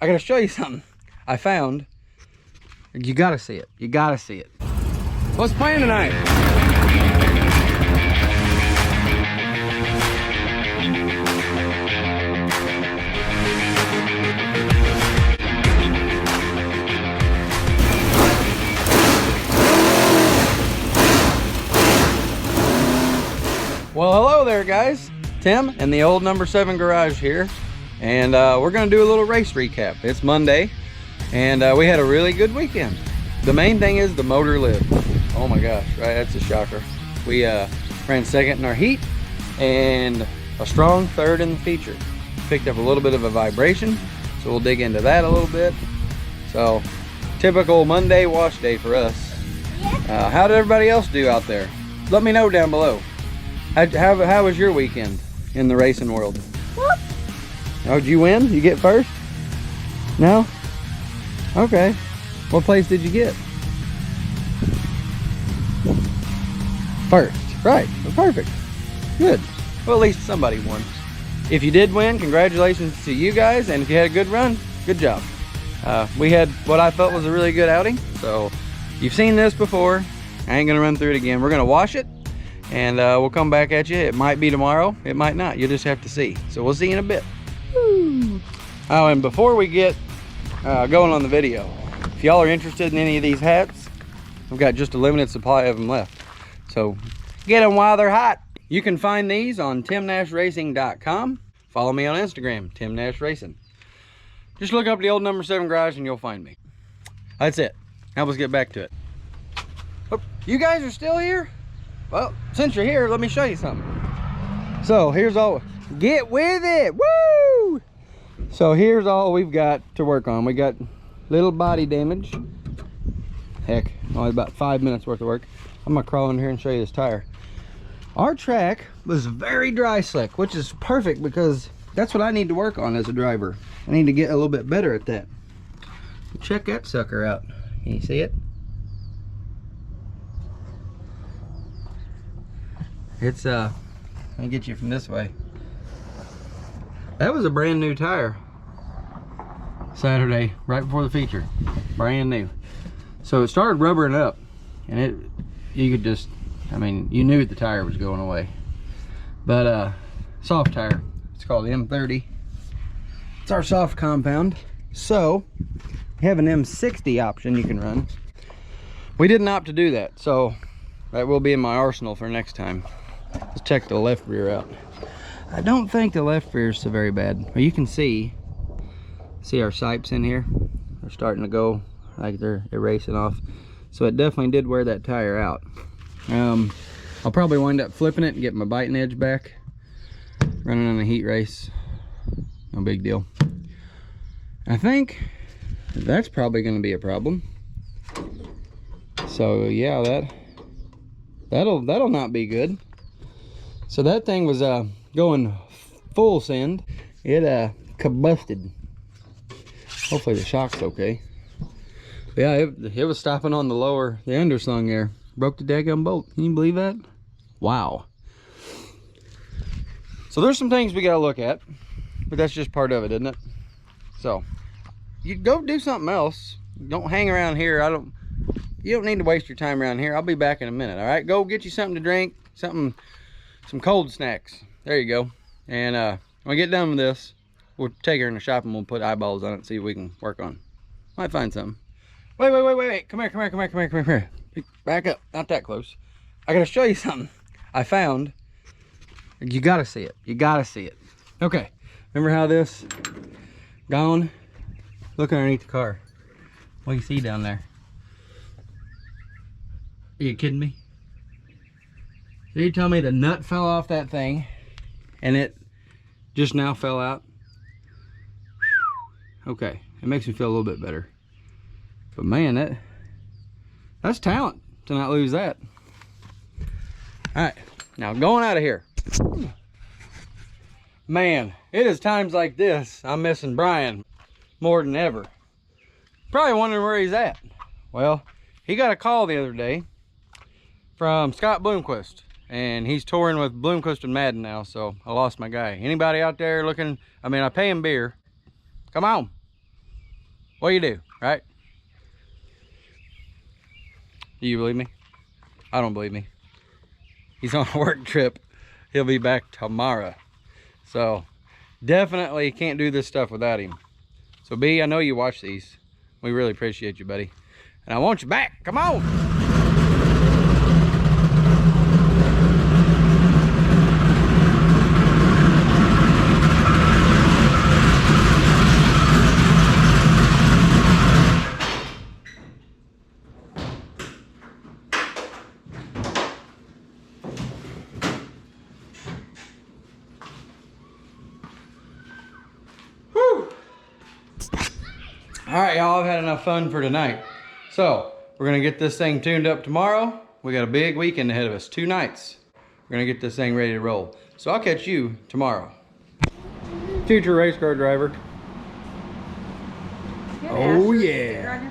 I gotta show you something I found. You gotta see it. You gotta see it. What's playing tonight? Well, hello there, guys. Tim and the Old No.7 garage here. And we're gonna do a little race recap. It's Monday, and we had a really good weekend. The main thing is the motor lived. Oh my gosh, right, that's a shocker. We ran second in our heat and a strong third in the feature. Picked up a little bit of a vibration, so we'll dig into that a little bit. So, typical Monday wash day for us. How did everybody else do out there? Let me know down below. How was your weekend in the racing world? Whoop. Oh, did you win? You get first? No? Okay. What place did you get? First. Right. Well, perfect. Good. Well, at least somebody won. If you did win, congratulations to you guys. And if you had a good run, good job. We had what I felt was a really good outing. So you've seen this before. I ain't going to run through it again. We're going to wash it. And we'll come back at you. It might be tomorrow. It might not. You'll just have to see. So we'll see you in a bit. Woo. Oh, and before we get going on the video, if y'all are interested in any of these hats, I've got just a limited supply of them left. So get them while they're hot. You can find these on timnashracing.com. Follow me on Instagram, Tim Nash Racing. Just look up the Old No.7 garage and you'll find me. That's it. Now let's get back to it. Oh, you guys are still here? Well, since you're here, let me show you something. So here's all, get with it, woo! So here's all we've got to work on. We got little body damage. Heck, only about 5 minutes worth of work. I'm gonna crawl in here and show you this tire. Our track was very dry slick, which is perfect because that's what I need to work on as a driver. I need to get a little bit better at that. Check that sucker out. Can you see it? It's let me get you from this way. That was a brand new tire. Saturday, right before the feature. Brand new. So it started rubbering up, and you could just, I mean, you knew the tire was going away. But soft tire. It's called M30. It's our soft compound. So we have an M60 option you can run. We didn't opt to do that, so that will be in my arsenal for next time. Let's check the left rear out. I don't think the left rear is so very bad. But you can see our sipes in here. They're starting to go like they're erasing off. So it definitely did wear that tire out. I'll probably wind up flipping it and get my biting edge back. Running on a heat race, no big deal. I think that's probably going to be a problem. So yeah, that'll not be good. So that thing was going full send. It combusted. Hopefully the shock's okay. But yeah, it was stopping on the underslung there. Broke the daggum bolt. Can you believe that? Wow. So there's some things we gotta look at, but that's just part of it, isn't it? So you go do something else. Don't hang around here. You don't need to waste your time around here. I'll be back in a minute. All right, go get you something to drink, some cold snacks. There you go. And when we get done with this, we'll take her in the shop and we'll put eyeballs on it and see if we can work on. Might find something. Wait. Come here. Back up. Not that close. I gotta show you something I found. You gotta see it. You gotta see it. Okay. Remember how this gone? Look underneath the car. What do you see down there? Are you kidding me? So you tell me the nut fell off that thing and it just now fell out? Okay, it makes me feel a little bit better. But man, that's talent to not lose that. All right, now going out of here. Man, it is times like this I'm missing Brian more than ever. Probably wondering where he's at. Well, he got a call the other day from Scott Bloomquist, and he's touring with Bloomquist and Madden now, so I lost my guy. Anybody out there looking? I mean, I pay him beer. Come on. what you do, right? Do you believe me? I don't believe me. He's on a work trip. He'll be back tomorrow. So definitely can't do this stuff without him. So B, I know you watch these. We really appreciate you, buddy. And I want you back. Come on. All right, y'all, I've had enough fun for tonight. So we're gonna get this thing tuned up tomorrow. We got a big weekend ahead of us, 2 nights. We're gonna get this thing ready to roll. So I'll catch you tomorrow. Future race car driver. Oh yeah.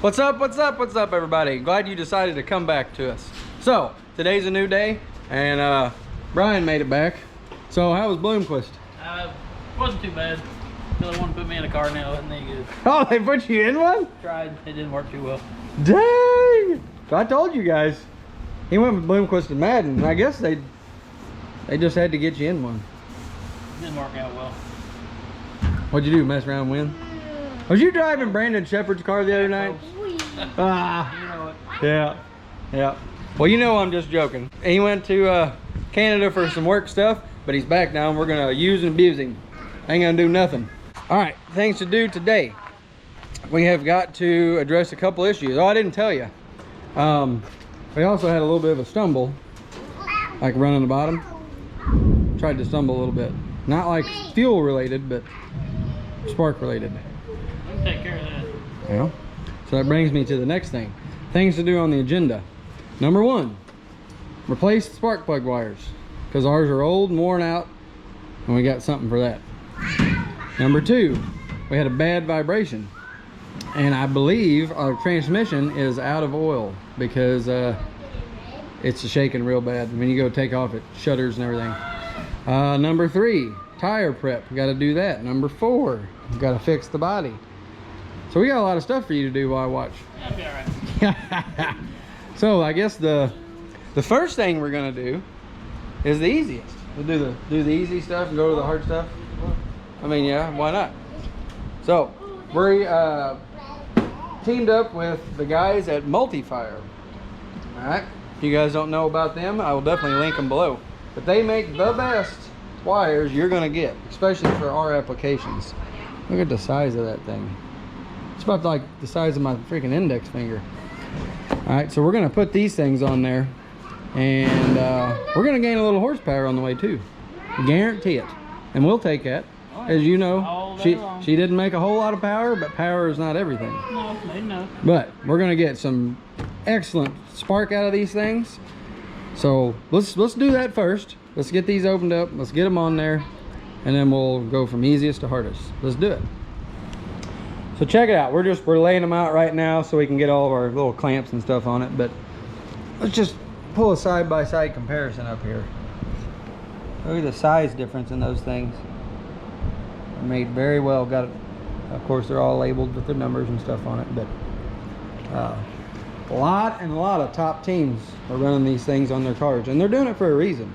What's up, what's up, what's up, everybody? Glad you decided to come back to us. So today's a new day, and Brian made it back. So how was Bloomquist? Wasn't too bad. They want to put me in a car now, isn't they good? Oh, they put you in one? Tried. It didn't work too well. Dang! I told you guys. He went with Bloomquist and Madden, and I guess they just had to get you in one. Didn't work out well. What'd you do, mess around and win? Was you driving Brandon Shepard's car the other night? Ah, You know it. yeah, yeah. Well, you know I'm just joking. He went to Canada for some work stuff, but he's back now, and we're gonna use and abuse him. Ain't gonna do nothing. All right, things to do today. We have got to address a couple issues. Oh, I didn't tell you. We also had a little bit of a stumble, like running the bottom. Tried to stumble a little bit. Not like fuel related, but spark related. I'll take care of that. Yeah. So that brings me to the next thing. Things to do on the agenda. Number 1, replace the spark plug wires, because ours are old and worn out, and we got something for that. Number 2, we had a bad vibration, and I believe our transmission is out of oil because it's shaking real bad. When you go take off, it shudders and everything. Number 3, tire prep. We got to do that. Number 4, we got to fix the body. So we got a lot of stuff for you to do while I watch. That'll be all right. So I guess the first thing we're gonna do is the easiest. We'll do the easy stuff and go to the hard stuff. I mean, yeah, why not? So we teamed up with the guys at Multi-Fire. All right, if you guys don't know about them, I will definitely link them below. But they make the best wires you're gonna get, especially for our applications. Look at the size of that thing. It's about like the size of my freaking index finger. All right, so we're gonna put these things on there, and we're gonna gain a little horsepower on the way too. Guarantee it. And we'll take that. As you know, she didn't make a whole lot of power, but power is not everything. No, they know. But we're gonna get some excellent spark out of these things. So let's do that first. Let's get these opened up. Let's get them on there, and then we'll go from easiest to hardest. Let's do it. So check it out. We're laying them out right now so we can get all of our little clamps and stuff on it. But let's just pull a side-by-side comparison up here. Look at the size difference in those things. They're made very well. Got it. Of course, they're all labeled with their numbers and stuff on it. But a lot of top teams are running these things on their cars, and they're doing it for a reason.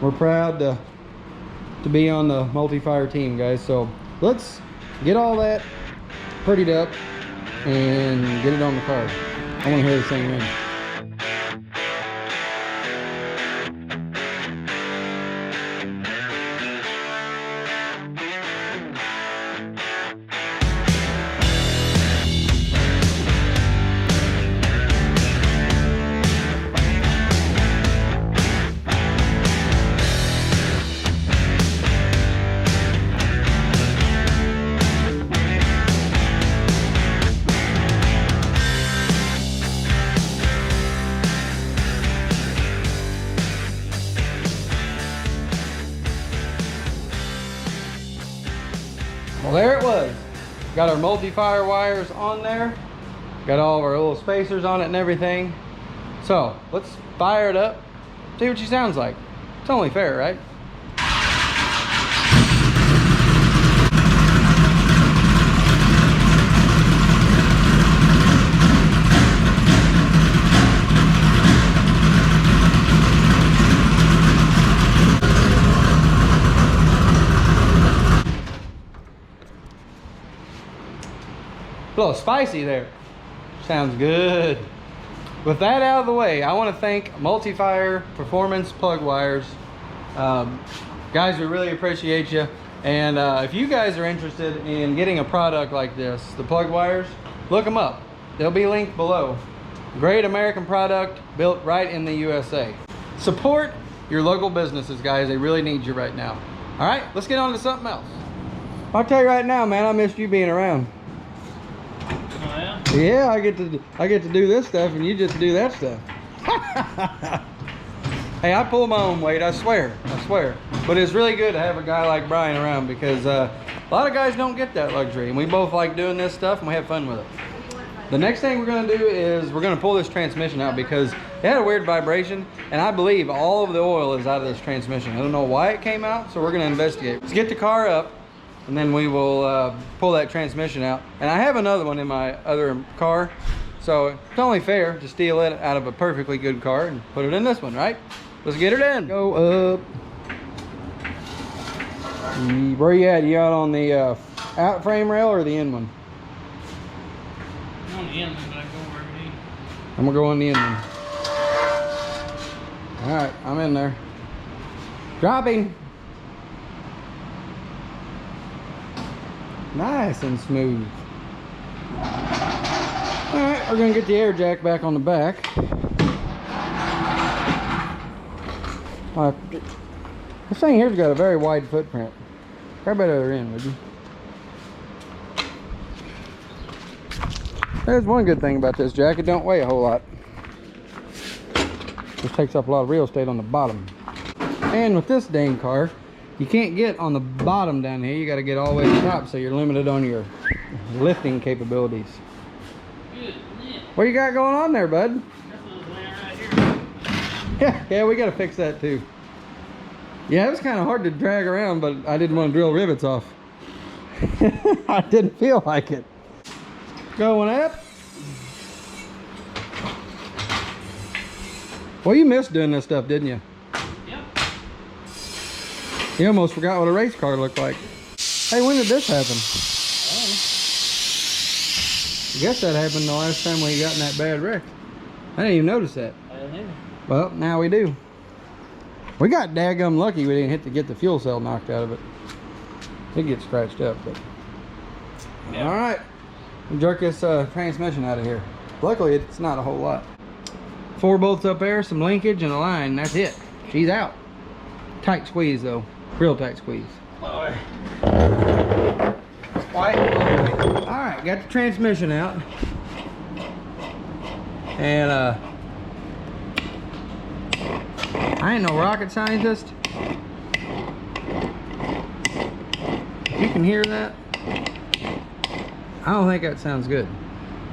We're proud to be on the Multi-Fire team, guys. So let's get all that prettied up and get it on the car. I want to hear this thing ring. Well, there it was. Got our Multi-Fire wires on there. Got all of our little spacers on it and everything. So let's fire it up, see what she sounds like. It's only fair, right? A little spicy there. Sounds good. With that out of the way, I want to thank Multi-Fire Performance PlugWires. Guys, we really appreciate you. And if you guys are interested in getting a product like this, the PlugWires, look them up. They'll be linked below. Great American product built right in the USA. Support your local businesses, guys. They really need you right now. All right, let's get on to something else. I'll tell you right now, man, I missed you being around. Oh, yeah? Yeah, I get to do this stuff and you just do that stuff. Hey, I pull my own weight, I swear. But it's really good to have a guy like Brian around because a lot of guys don't get that luxury, and we both like doing this stuff and we have fun with it. The next thing we're gonna do is we're gonna pull this transmission out because it had a weird vibration, and I believe all of the oil is out of this transmission. I don't know why it came out, so we're gonna investigate. Let's get the car up, and then we will pull that transmission out. And I have another one in my other car, so it's only fair to steal it out of a perfectly good car and put it in this one, right? Let's get it in. Go up. Where you at? You out on the out frame rail or the in one? I'm on the end, but I go where we need. I'm gonna go on the in one. All right, I'm in there. Dropping. Nice and smooth. All right, we're gonna get the air jack back on the back. This thing here's got a very wide footprint. Grab that other end, would you? There's one good thing about this jack. It don't weigh a whole lot. Just takes up a lot of real estate on the bottom. And with this dang car, you can't get on the bottom down here. You got to get all the way to the top, so you're limited on your lifting capabilities. What you got going on there, bud? Yeah, we got to fix that too. Yeah, it was kind of hard to drag around, but I didn't want to drill rivets off. I didn't feel like it. Going up. Well, you missed doing this stuff, didn't you? Yep. You almost forgot what a race car looked like. Hey, when did this happen? I guess that happened the last time we got in that bad wreck. I didn't even notice that. I didn't either. Well, now we do. We got daggum lucky we didn't get the fuel cell knocked out of it. It gets scratched up, but yeah. All right, we'll jerk this transmission out of here. Luckily, it's not a whole lot. 4 bolts up there, some linkage, and a line. That's it. She's out. Tight squeeze though, real tight squeeze. All right, got the transmission out, and I ain't no rocket scientist. You can hear that? I don't think that sounds good.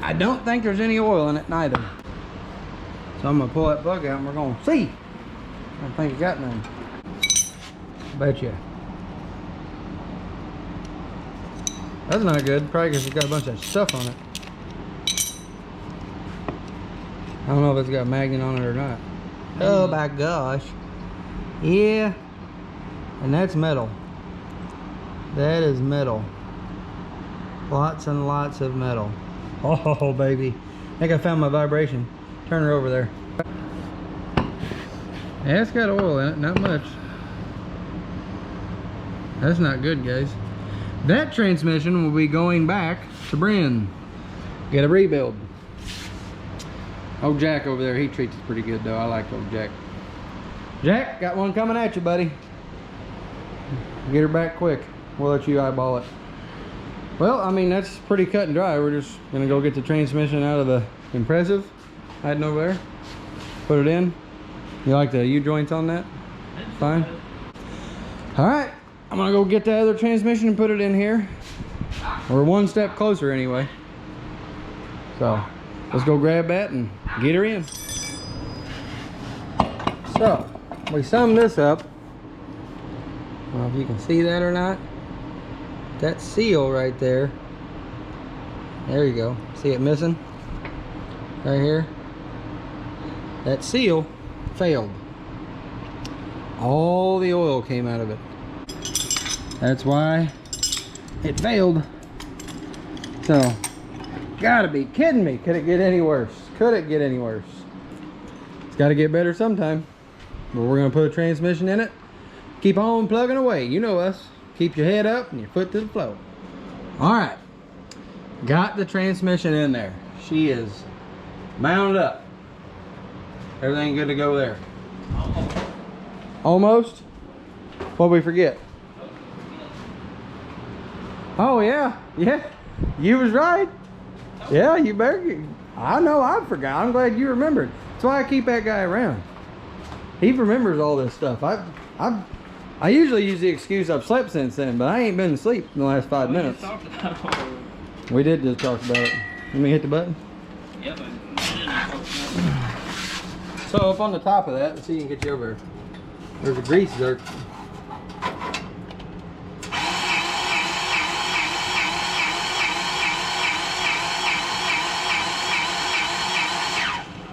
I don't think there's any oil in it neither. So I'm gonna pull that plug out and we're gonna see. I don't think it got none. Betcha. That's not good, probably because it's got a bunch of stuff on it. I don't know if it's got a magnet on it or not. Oh my gosh. Yeah. And that's metal. That is metal. Lots and lots of metal. Oh baby. I think I found my vibration. Turn her over there. Yeah, it's got oil in it, not much. That's not good, guys. That transmission will be going back to Bryn. Get a rebuild. Old Jack over there, he treats it pretty good though. I like old Jack. Jack, got one coming at you, buddy. Get her back quick. We'll let you eyeball it. Well, I mean, that's pretty cut and dry. We're just gonna go get the transmission out of the Impressive, hiding over there. Put it in. You like the U-joints on that? Fine. All right, I'm gonna go get that other transmission and put it in here. We're one step closer anyway. So let's go grab that and get her in. So we sum this up. I don't know if you can see that or not. That seal right there. There you go. See it missing? Right here. That seal failed. All the oil came out of it. That's why it failed. So gotta be kidding me. Could it get any worse? Could it get any worse? It's gotta get better sometime. But we're gonna put a transmission in it. Keep on plugging away. You know us. Keep your head up and your foot to the floor. All right. Got the transmission in there. She is mounted up. Everything good to go there. Almost? What'd we forget? Oh yeah, yeah. You was right. Yeah, you better. I know I forgot. I'm glad you remembered. That's why I keep that guy around. He remembers all this stuff. I usually use the excuse I've slept since then, but I ain't been asleep in the last 5 minutes. We did just talk about it. Let me hit the button. Yep. So up on the top of that, let's see if you can get you over. There's a grease zerk.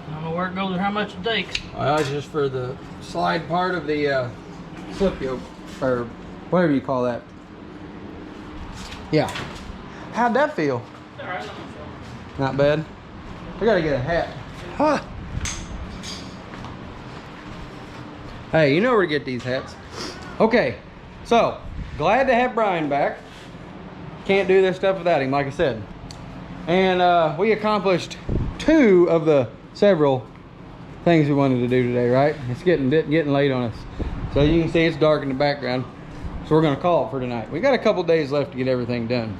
I don't know where it goes or how much it takes. It's just for the slide part of the slip yoke, or whatever you call that. Yeah. How'd that feel? All right. Not bad. I gotta get a hat. Huh. Hey, you know where to get these hats. Okay, so glad to have Brian back. Can't do this stuff without him, like I said. And we accomplished 2 of the several things we wanted to do today, right? It's getting late on us. So you can see it's dark in the background. So we're gonna call it for tonight. We got a couple days left to get everything done.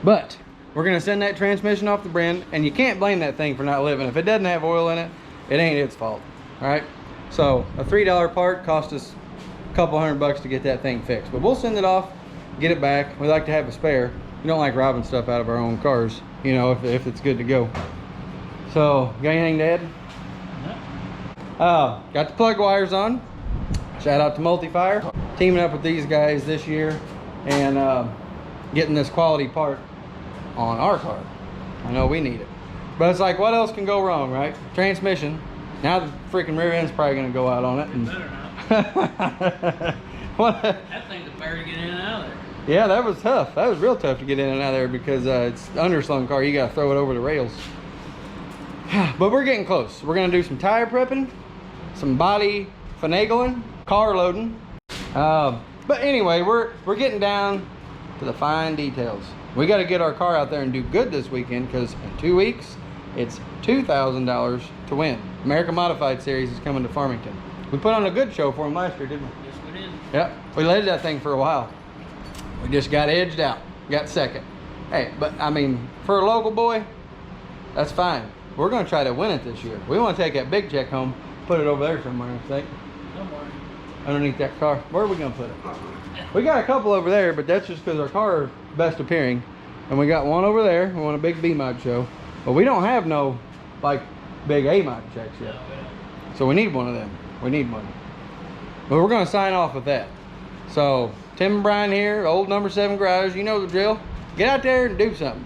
But we're gonna send that transmission off the brand, and you can't blame that thing for not living. If it doesn't have oil in it, it ain't its fault, all right? So a $3 part cost us a couple $100 to get that thing fixed. But we'll send it off, get it back. We like to have a spare. We don't like robbing stuff out of our own cars, you know, if it's good to go. So, got anything to add? No. Got the plug wires on. Shout out to Multi-Fire. Teaming up with these guys this year and getting this quality part on our car. I know we need it. But it's like, what else can go wrong, right? Transmission. Now the freaking rear end's probably gonna go out on it. And Better what? that thing's a bear to get in and out of there. Yeah, that was tough. That was real tough to get in and out of there because it's an underslung car. You gotta throw it over the rails. But we're getting close. We're gonna do some tire prepping, some body finagling, car loading. But anyway, we're getting down to the fine details. We got to get our car out there and do good this weekend because in 2 weeks, it's $2,000 to win. American Modified Series is coming to Farmington. We put on a good show for them last year, didn't we? Yes, we did. Yep. We led that thing for a while. We just got edged out. Got second. Hey, but I mean, for a local boy, that's fine. We're going to try to win it this year. We want to take that big check home, put it over there somewhere, I think. Don't worry. Underneath that car. Where are we going to put it? We got a couple over there, but that's just because our car is best appearing. And we got one over there. We want a big B-mod show. But we don't have no, like, big A-mod checks yet. So we need one of them. We need one. But we're going to sign off with that. So, Tim and Brian here, Old No.7 Garage. You know the drill. Get out there and do something.